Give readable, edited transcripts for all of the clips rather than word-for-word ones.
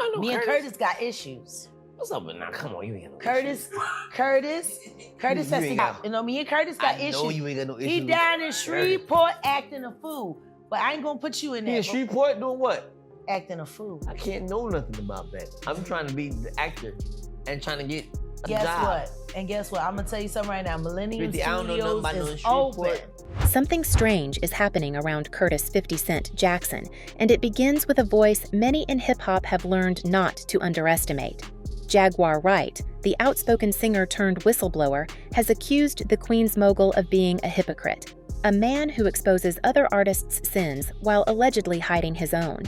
I know Me and Curtis got issues. What's up with now? Come on, you ain't got no Curtis has You to ain't stop. got- me and Curtis got I issues. know you ain't got no issues. He down in Shreveport acting a fool. But I ain't gonna put you in He there. in Shreveport doing what? Acting a fool. I can't know nothing about that. I'm trying to be the actor and trying to get a Guess job. what? And guess what? I'm gonna tell you something right now. Millennium 50, I don't know nothing Studios about no is Shreveport. open. Something strange is happening around Curtis 50 Cent Jackson, and it begins with a voice many in hip-hop have learned not to underestimate. Jaguar Wright, the outspoken singer turned whistleblower, has accused the Queens mogul of being a hypocrite, a man who exposes other artists' sins while allegedly hiding his own.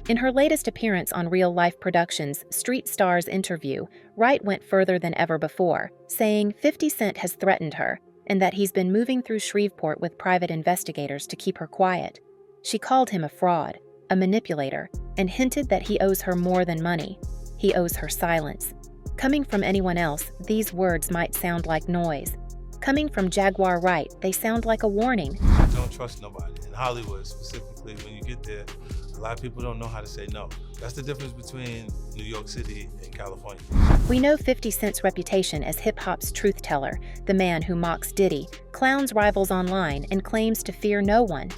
In her latest appearance on Real Life Productions' Street Stars interview, Wright went further than ever before, saying 50 Cent has threatened her and that he's been moving through Shreveport with private investigators to keep her quiet. She called him a fraud, a manipulator, and hinted that he owes her more than money. He owes her silence. Coming from anyone else, these words might sound like noise. Coming from Jaguar Wright, they sound like a warning. Don't trust nobody. In Hollywood, specifically, when you get there, a lot of people don't know how to say no. That's the difference between New York City and California. We know 50 Cent's reputation as hip-hop's truth teller, the man who mocks Diddy, clowns rivals online, and claims to fear no one.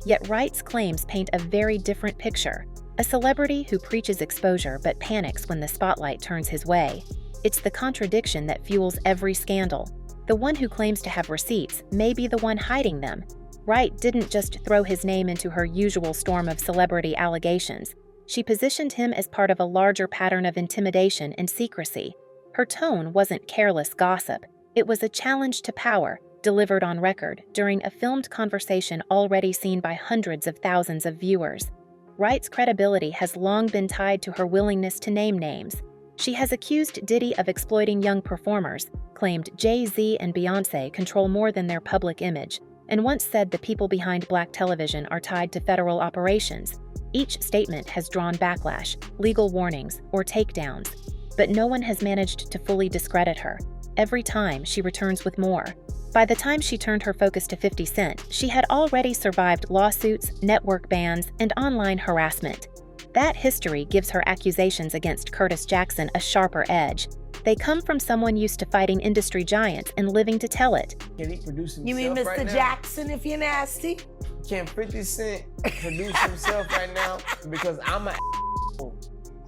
Yet Wright's claims paint a very different picture. A celebrity who preaches exposure but panics when the spotlight turns his way. It's the contradiction that fuels every scandal. The one who claims to have receipts may be the one hiding them. Wright didn't just throw his name into her usual storm of celebrity allegations. She positioned him as part of a larger pattern of intimidation and secrecy. Her tone wasn't careless gossip. It was a challenge to power, delivered on record during a filmed conversation already seen by hundreds of thousands of viewers. Wright's credibility has long been tied to her willingness to name names. She has accused Diddy of exploiting young performers, claimed Jay-Z and Beyoncé control more than their public image, and once said the people behind black television are tied to federal operations. Each statement has drawn backlash, legal warnings, or takedowns, but no one has managed to fully discredit her. Every time, she returns with more. By the time she turned her focus to 50 Cent, she had already survived lawsuits, network bans, and online harassment. That history gives her accusations against Curtis Jackson a sharper edge. They come from someone used to fighting industry giants and living to tell it. Can he produce himself You mean Mr. right now? Jackson if you're nasty? Can 50 Cent produce himself right now? Because I'm a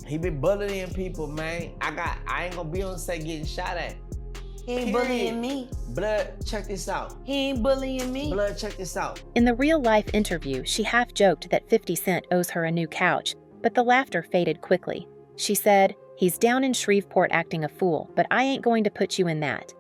he been bullying people, man. I ain't gonna be on set getting shot at. He ain't Period. bullying me. Blood, check this out. He ain't bullying me. Blood, check this out. In the real-life interview, she half-joked that 50 Cent owes her a new couch, but the laughter faded quickly. She said, "He's down in Shreveport acting a fool, but I ain't going to put you in that."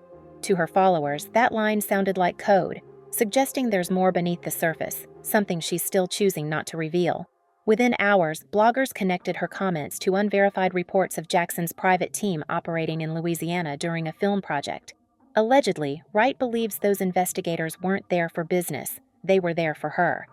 To her followers, that line sounded like code, suggesting there's more beneath the surface, something she's still choosing not to reveal. Within hours, bloggers connected her comments to unverified reports of Jackson's private team operating in Louisiana during a film project. Allegedly, Wright believes those investigators weren't there for business, they were there for her.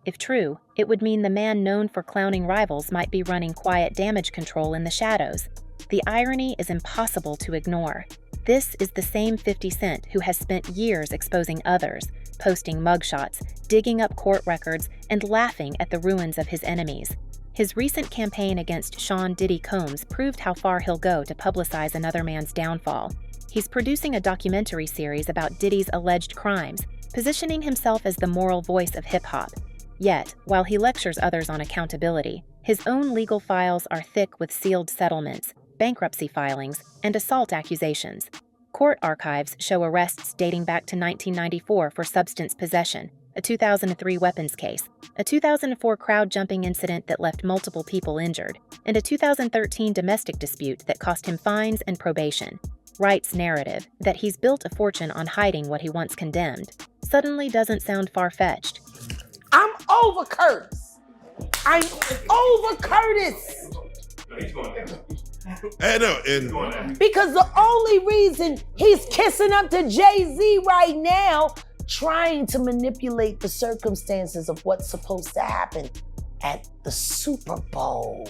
If true, it would mean the man known for clowning rivals might be running quiet damage control in the shadows. The irony is impossible to ignore. This is the same 50 Cent who has spent years exposing others, posting mugshots, digging up court records, and laughing at the ruins of his enemies. His recent campaign against Sean Diddy Combs proved how far he'll go to publicize another man's downfall. He's producing a documentary series about Diddy's alleged crimes, positioning himself as the moral voice of hip-hop. Yet, while he lectures others on accountability, his own legal files are thick with sealed settlements, bankruptcy filings, and assault accusations. Court archives show arrests dating back to 1994 for substance possession, a 2003 weapons case, a 2004 crowd-jumping incident that left multiple people injured, and a 2013 domestic dispute that cost him fines and probation. Wright's narrative, that he's built a fortune on hiding what he once condemned, suddenly doesn't sound far-fetched. I'm over Curtis. I'm over Curtis. I know, and Because the only reason he's kissing up to Jay-Z right now, trying to manipulate the circumstances of what's supposed to happen at the Super Bowl.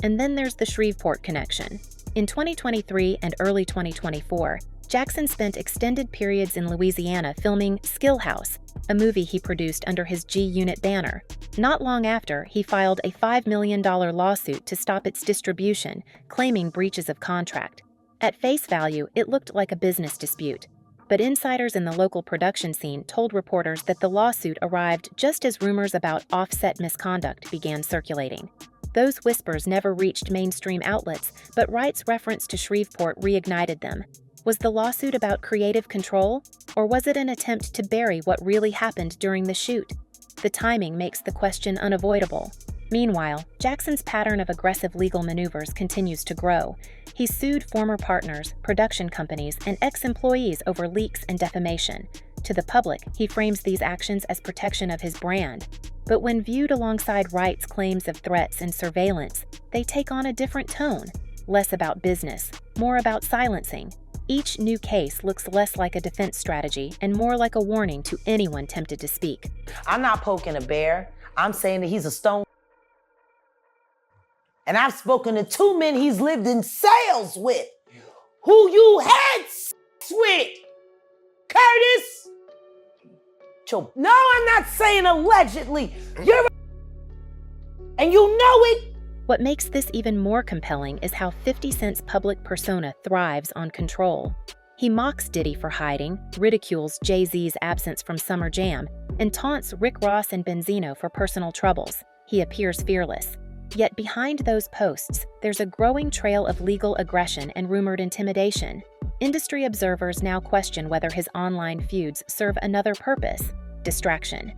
And then there's the Shreveport connection. In 2023 and early 2024, Jackson spent extended periods in Louisiana filming Skill House, a movie he produced under his G-Unit banner. Not long after, he filed a $5 million lawsuit to stop its distribution, claiming breaches of contract. At face value, it looked like a business dispute. But insiders in the local production scene told reporters that the lawsuit arrived just as rumors about offset misconduct began circulating. Those whispers never reached mainstream outlets, but Wright's reference to Shreveport reignited them. Was the lawsuit about creative control, or was it an attempt to bury what really happened during the shoot? The timing makes the question unavoidable. Meanwhile, Jackson's pattern of aggressive legal maneuvers continues to grow. He sued former partners, production companies, and ex-employees over leaks and defamation. To the public, he frames these actions as protection of his brand. But when viewed alongside Wright's claims of threats and surveillance, they take on a different tone. Less about business, more about silencing. Each new case looks less like a defense strategy and more like a warning to anyone tempted to speak. I'm not poking a bear. I'm saying that he's a stone. And I've spoken to 2 men he's lived in sales with, who you had sex with. Curtis! No, I'm not saying allegedly. You're and you know it. What makes this even more compelling is how 50 Cent's public persona thrives on control. He mocks Diddy for hiding, ridicules Jay-Z's absence from Summer Jam, and taunts Rick Ross and Benzino for personal troubles. He appears fearless. Yet behind those posts, there's a growing trail of legal aggression and rumored intimidation. Industry observers now question whether his online feuds serve another purpose: distraction.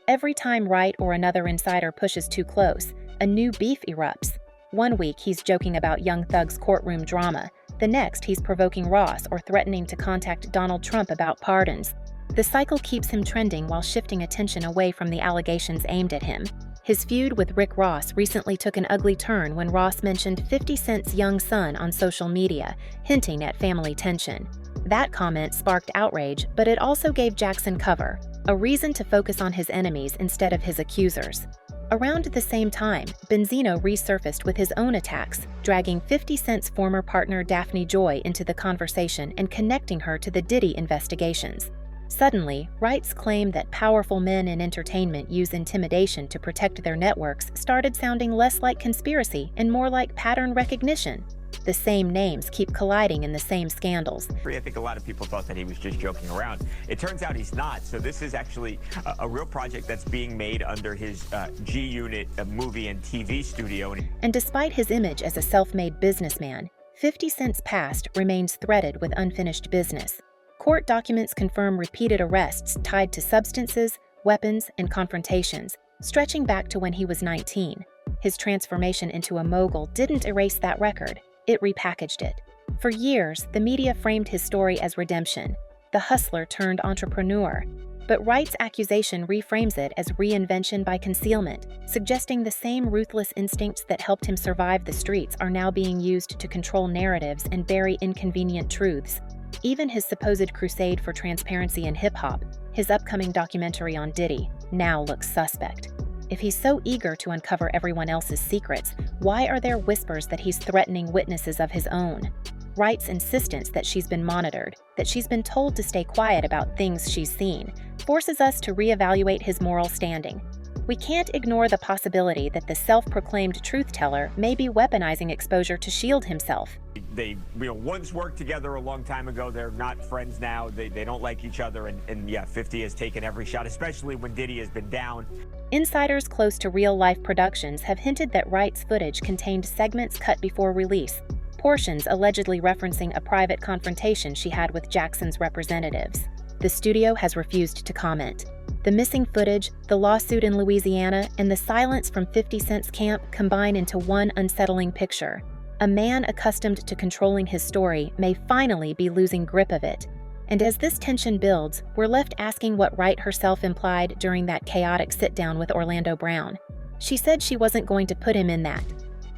Every time Wright or another insider pushes too close, a new beef erupts. One week he's joking about Young Thug's courtroom drama. The next he's provoking Ross or threatening to contact Donald Trump about pardons. The cycle keeps him trending while shifting attention away from the allegations aimed at him. His feud with Rick Ross recently took an ugly turn when Ross mentioned 50 Cent's young son on social media, hinting at family tension. That comment sparked outrage, but it also gave Jackson cover, a reason to focus on his enemies instead of his accusers. Around the same time, Benzino resurfaced with his own attacks, dragging 50 Cent's former partner Daphne Joy into the conversation and connecting her to the Diddy investigations. Suddenly, Wright's claim that powerful men in entertainment use intimidation to protect their networks started sounding less like conspiracy and more like pattern recognition. The same names keep colliding in the same scandals. I think a lot of people thought that he was just joking around. It turns out he's not, so this is actually a real project that's being made under his G-Unit movie and TV studio. And despite his image as a self-made businessman, 50 Cent's past remains threaded with unfinished business. Court documents confirm repeated arrests tied to substances, weapons, and confrontations, stretching back to when he was 19. His transformation into a mogul didn't erase that record, it repackaged it. For years, the media framed his story as redemption, the hustler turned entrepreneur. But Wright's accusation reframes it as reinvention by concealment, suggesting the same ruthless instincts that helped him survive the streets are now being used to control narratives and bury inconvenient truths. Even his supposed crusade for transparency in hip-hop, his upcoming documentary on Diddy, now looks suspect. If he's so eager to uncover everyone else's secrets, why are there whispers that he's threatening witnesses of his own? Wright's insistence that she's been monitored, that she's been told to stay quiet about things she's seen, forces us to reevaluate his moral standing. We can't ignore the possibility that the self-proclaimed truth-teller may be weaponizing exposure to shield himself. They once worked together a long time ago. They're not friends now. They don't like each other. And yeah, 50 has taken every shot, especially when Diddy has been down. Insiders close to real-life productions have hinted that Wright's footage contained segments cut before release, portions allegedly referencing a private confrontation she had with Jackson's representatives. The studio has refused to comment. The missing footage, the lawsuit in Louisiana, and the silence from 50 Cent's camp combine into one unsettling picture. A man accustomed to controlling his story may finally be losing grip of it. And as this tension builds, we're left asking what Wright herself implied during that chaotic sit-down with Orlando Brown. She said she wasn't going to put him in that.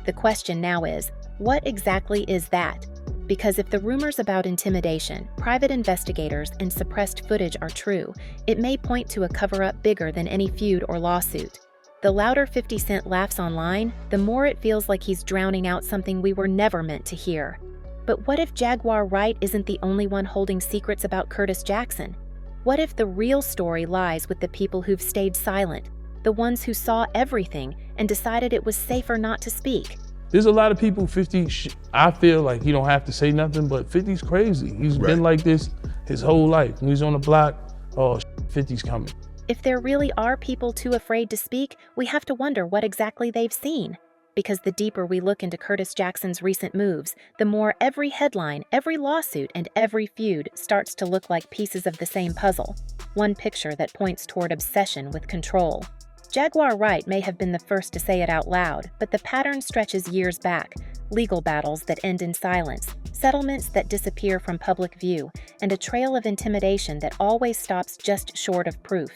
The question now is, what exactly is that? Because if the rumors about intimidation, private investigators, and suppressed footage are true, it may point to a cover-up bigger than any feud or lawsuit. The louder 50 Cent laughs online, the more it feels like he's drowning out something we were never meant to hear. But what if Jaguar Wright isn't the only one holding secrets about Curtis Jackson? What if the real story lies with the people who've stayed silent, the ones who saw everything and decided it was safer not to speak? There's a lot of people, 50, I feel like he don't have to say nothing, but 50's crazy. He's been like this his whole life. When he's on the block, 50's coming. If there really are people too afraid to speak, we have to wonder what exactly they've seen. Because the deeper we look into Curtis Jackson's recent moves, the more every headline, every lawsuit, and every feud starts to look like pieces of the same puzzle. One picture that points toward obsession with control. Jaguar Wright may have been the first to say it out loud, but the pattern stretches years back. Legal battles that end in silence, settlements that disappear from public view, and a trail of intimidation that always stops just short of proof.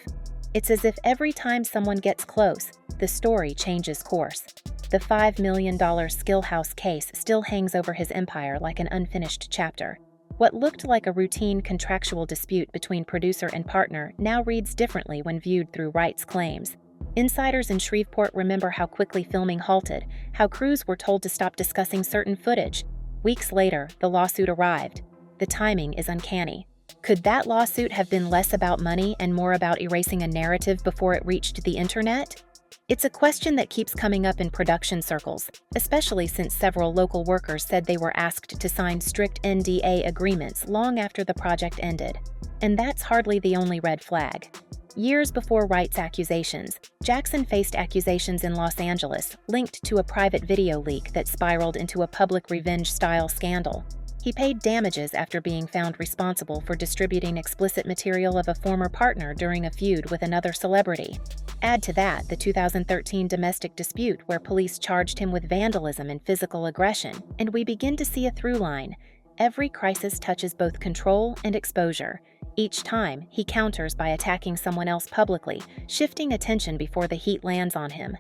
It's as if every time someone gets close, the story changes course. The $5 million Skillhouse case still hangs over his empire like an unfinished chapter. What looked like a routine contractual dispute between producer and partner now reads differently when viewed through Wright's claims. Insiders in Shreveport remember how quickly filming halted, how crews were told to stop discussing certain footage. Weeks later, the lawsuit arrived. The timing is uncanny. Could that lawsuit have been less about money and more about erasing a narrative before it reached the internet? It's a question that keeps coming up in production circles, especially since several local workers said they were asked to sign strict NDA agreements long after the project ended. And that's hardly the only red flag. Years before Wright's accusations, Jackson faced accusations in Los Angeles linked to a private video leak that spiraled into a public revenge-style scandal. He paid damages after being found responsible for distributing explicit material of a former partner during a feud with another celebrity. Add to that the 2013 domestic dispute where police charged him with vandalism and physical aggression, and we begin to see a through line. Every crisis touches both control and exposure. Each time, he counters by attacking someone else publicly, shifting attention before the heat lands on him.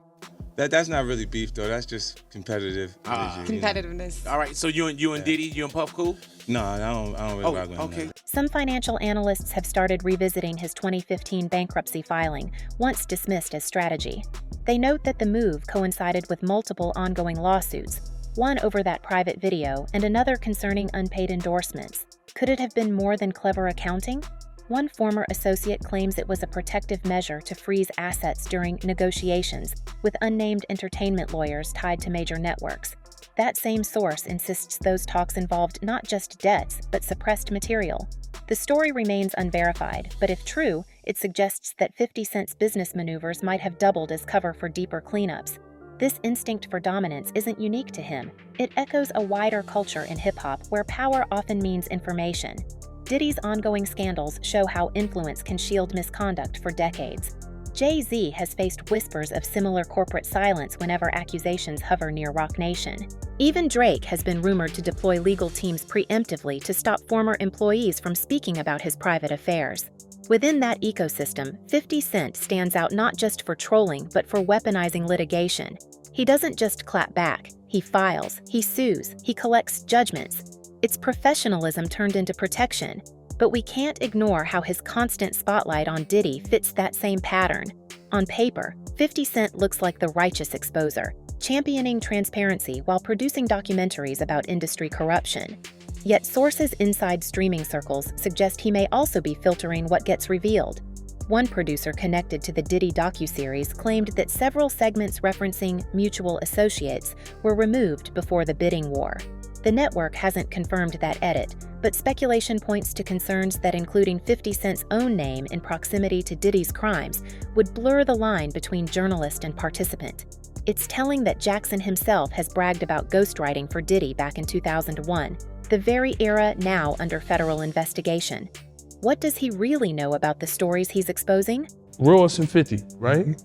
That's not really beef though. That's just competitive. Competitiveness. All right. So you and Diddy, you and Puff cool? No, I don't really rock with him. Okay. Some financial analysts have started revisiting his 2015 bankruptcy filing, once dismissed as strategy. They note that the move coincided with multiple ongoing lawsuits, one over that private video and another concerning unpaid endorsements. Could it have been more than clever accounting? One former associate claims it was a protective measure to freeze assets during negotiations with unnamed entertainment lawyers tied to major networks. That same source insists those talks involved not just debts, but suppressed material. The story remains unverified, but if true, it suggests that 50 Cent's business maneuvers might have doubled as cover for deeper cleanups. This instinct for dominance isn't unique to him. It echoes a wider culture in hip-hop where power often means information. Diddy's ongoing scandals show how influence can shield misconduct for decades. Jay-Z has faced whispers of similar corporate silence whenever accusations hover near Roc Nation. Even Drake has been rumored to deploy legal teams preemptively to stop former employees from speaking about his private affairs. Within that ecosystem, 50 Cent stands out not just for trolling, but for weaponizing litigation. He doesn't just clap back. He files, he sues, he collects judgments. It's professionalism turned into protection. But we can't ignore how his constant spotlight on Diddy fits that same pattern. On paper, 50 Cent looks like the righteous exposer, championing transparency while producing documentaries about industry corruption. Yet sources inside streaming circles suggest he may also be filtering what gets revealed. One producer connected to the Diddy docuseries claimed that several segments referencing mutual associates were removed before the bidding war. The network hasn't confirmed that edit, but speculation points to concerns that including 50 Cent's own name in proximity to Diddy's crimes would blur the line between journalist and participant. It's telling that Jackson himself has bragged about ghostwriting for Diddy back in 2001, the very era now under federal investigation. What does he really know about the stories he's exposing? Ross and 50, right?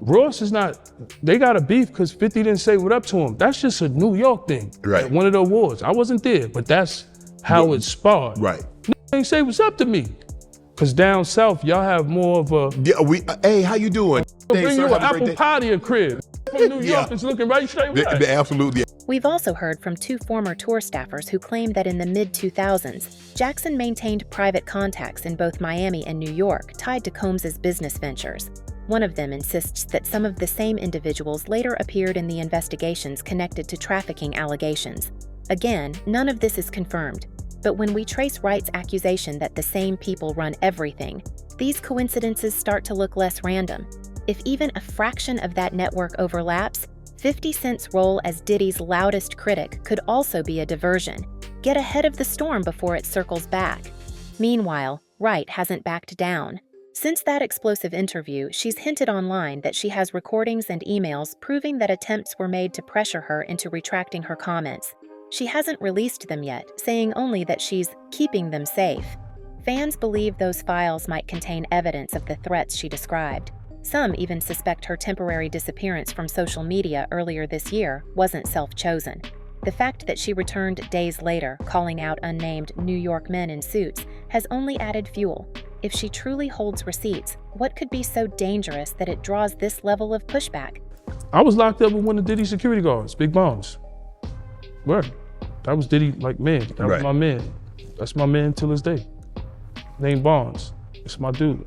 Ross is not, they got a beef because 50 didn't say what up to him. That's just a New York thing. Right. At one of the awards. I wasn't there, but that's how it sparred. Right. They ain't say what's up to me. Because down south, y'all have more of a... Yeah, hey, how you doing? Bring you an apple pie to your crib. From New York, it's looking right straight right. Absolutely. We've also heard from two former tour staffers who claim that in the mid-2000s, Jackson maintained private contacts in both Miami and New York tied to Combs's business ventures. One of them insists that some of the same individuals later appeared in the investigations connected to trafficking allegations. Again, none of this is confirmed. But when we trace Wright's accusation that the same people run everything, these coincidences start to look less random. If even a fraction of that network overlaps, 50 Cent's role as Diddy's loudest critic could also be a diversion. Get ahead of the storm before it circles back. Meanwhile, Wright hasn't backed down. Since that explosive interview, she's hinted online that she has recordings and emails proving that attempts were made to pressure her into retracting her comments. She hasn't released them yet, saying only that she's keeping them safe. Fans believe those files might contain evidence of the threats she described. Some even suspect her temporary disappearance from social media earlier this year wasn't self-chosen. The fact that she returned days later, calling out unnamed New York men in suits, has only added fuel. If she truly holds receipts, what could be so dangerous that it draws this level of pushback? I was locked up with one of Diddy's security guards, Big Bones. Word. That was Diddy, like, man. That was my man. That's my man till this day. Named Bonds. It's my dude.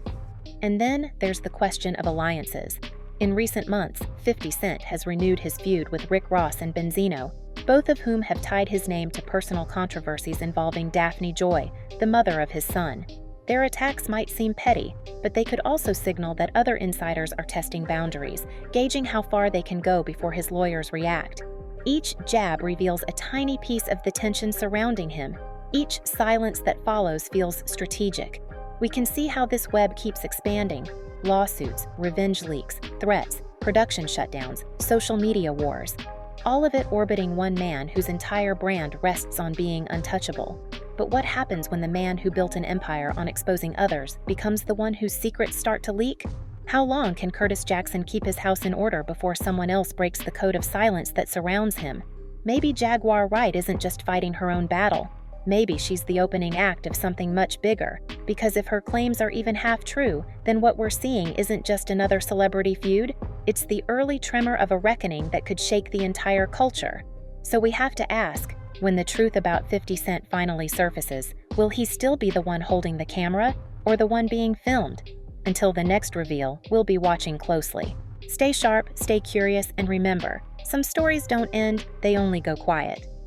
And then there's the question of alliances. In recent months, 50 Cent has renewed his feud with Rick Ross and Benzino, both of whom have tied his name to personal controversies involving Daphne Joy, the mother of his son. Their attacks might seem petty, but they could also signal that other insiders are testing boundaries, gauging how far they can go before his lawyers react. Each jab reveals a tiny piece of the tension surrounding him. Each silence that follows feels strategic. We can see how this web keeps expanding. Lawsuits, revenge leaks, threats, production shutdowns, social media wars. All of it orbiting one man whose entire brand rests on being untouchable. But what happens when the man who built an empire on exposing others becomes the one whose secrets start to leak? How long can Curtis Jackson keep his house in order before someone else breaks the code of silence that surrounds him? Maybe Jaguar Wright isn't just fighting her own battle. Maybe she's the opening act of something much bigger, because if her claims are even half true, then what we're seeing isn't just another celebrity feud, it's the early tremor of a reckoning that could shake the entire culture. So we have to ask, when the truth about 50 Cent finally surfaces, will he still be the one holding the camera, or the one being filmed? Until the next reveal, we'll be watching closely. Stay sharp, stay curious, and remember, some stories don't end, they only go quiet.